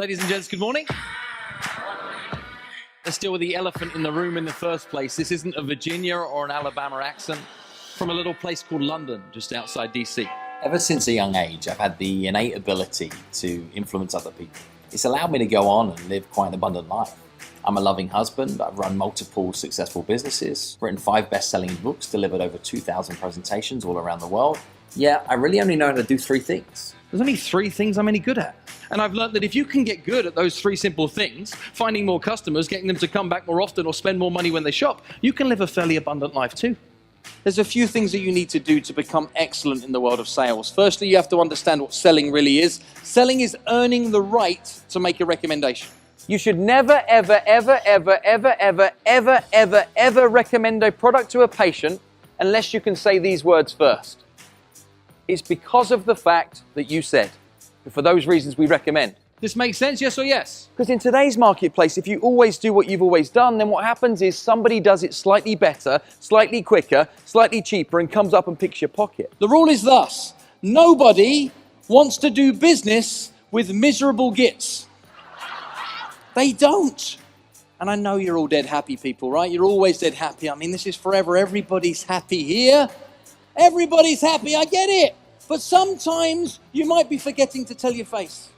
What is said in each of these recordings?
Ladies and gents, good morning. Let's deal with the elephant in the room in the first place. This isn't a Virginia or an Alabama accent. From a little place called London, just outside DC. Ever since a young age, I've had the innate ability to influence other people. It's allowed me to go on and live quite an abundant life. I'm a loving husband, I've run multiple successful businesses, written 5 best-selling books, delivered over 2,000 presentations all around the world. Yeah, I really only know how to do 3 things. There's only 3 things I'm any good at. And I've learned that if you can get good at those 3 simple things, finding more customers, getting them to come back more often or spend more money when they shop, you can live a fairly abundant life too. There's a few things that you need to do to become excellent in the world of sales. Firstly, you have to understand what selling really is. Selling is earning the right to make a recommendation. You should never, ever, ever, ever, ever, ever, ever, ever, ever recommend a product to a patient unless you can say these words first. It's because of the fact that you said. For those reasons we recommend. This makes sense, yes or yes? Because in today's marketplace, if you always do what you've always done, then what happens is somebody does it slightly better, slightly quicker, slightly cheaper, and comes up and picks your pocket. The rule is thus: nobody wants to do business with miserable gits. They don't. And I know you're all dead happy people, right? You're always dead happy. I mean, this is forever. Everybody's happy here. Everybody's happy, I get it. But sometimes you might be forgetting to tell your face.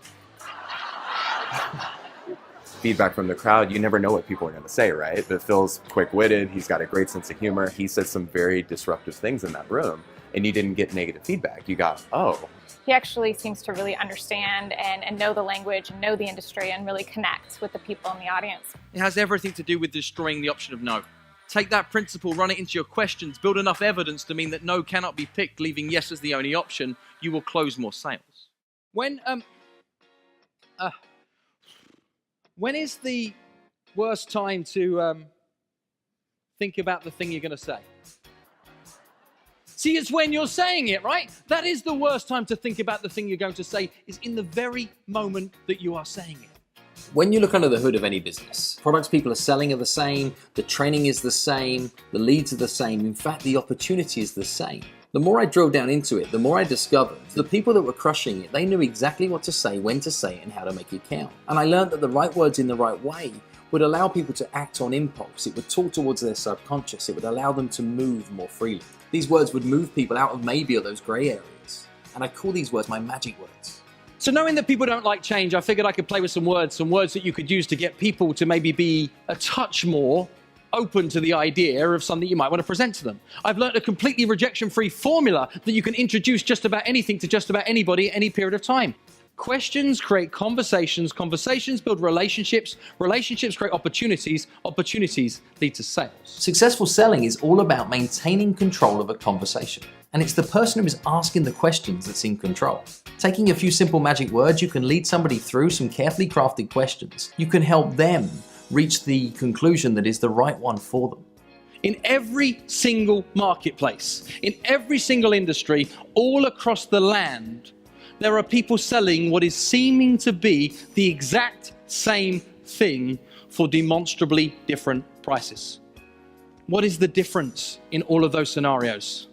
Feedback from the crowd, you never know what people are going to say, right? But Phil's quick-witted, he's got a great sense of humor. He said some very disruptive things in that room, and you didn't get negative feedback. You got, oh. He actually seems to really understand and know the language and know the industry and really connect with the people in the audience. It has everything to do with destroying the option of no. Take that principle, run it into your questions, build enough evidence to mean that no cannot be picked, leaving yes as the only option. You will close more sales. When is the worst time to think about the thing you're going to say? See, it's when you're saying it, right? That is the worst time to think about the thing you're going to say, is in the very moment that you are saying it. When you look under the hood of any business, products people are selling are the same, the training is the same, the leads are the same, in fact the opportunity is the same. The more I drilled down into it, the more I discovered the people that were crushing it, they knew exactly what to say, when to say it, and how to make it count. And I learned that the right words in the right way would allow people to act on impulse. It would talk towards their subconscious. It would allow them to move more freely. These words would move people out of maybe or those grey areas. And I call these words my magic words. So knowing that people don't like change, I figured I could play with some words that you could use to get people to maybe be a touch more open to the idea of something you might want to present to them. I've learned a completely rejection-free formula that you can introduce just about anything to just about anybody at any period of time. Questions create conversations, conversations build relationships, relationships create opportunities, opportunities lead to sales. Successful selling is all about maintaining control of a conversation. And it's the person who is asking the questions that's in control. Taking a few simple magic words, you can lead somebody through some carefully crafted questions. You can help them reach the conclusion that is the right one for them. In every single marketplace, in every single industry, all across the land, there are people selling what is seeming to be the exact same thing for demonstrably different prices. What is the difference in all of those scenarios?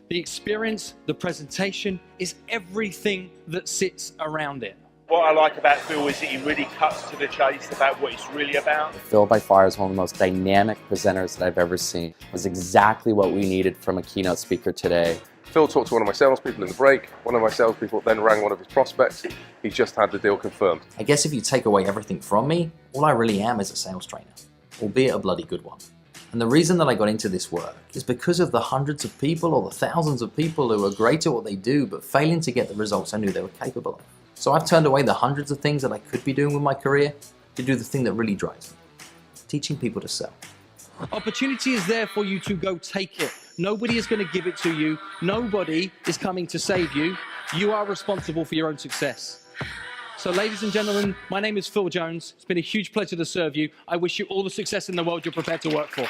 The experience, the presentation, is everything that sits around it. What I like about Phil is that he really cuts to the chase about what it's really about. Phil by far is one of the most dynamic presenters that I've ever seen. It was exactly what we needed from a keynote speaker today. Phil talked to one of my salespeople in the break. One of my salespeople then rang one of his prospects. He just had the deal confirmed. I guess if you take away everything from me, all I really am is a sales trainer, albeit a bloody good one. And the reason that I got into this work is because of the hundreds of people or the thousands of people who are great at what they do but failing to get the results I knew they were capable of. So I've turned away the hundreds of things that I could be doing with my career to do the thing that really drives me, teaching people to sell. Opportunity is there for you to go take it. Nobody is going to give it to you. Nobody is coming to save you. You are responsible for your own success. So ladies and gentlemen, my name is Phil Jones. It's been a huge pleasure to serve you. I wish you all the success in the world you're prepared to work for.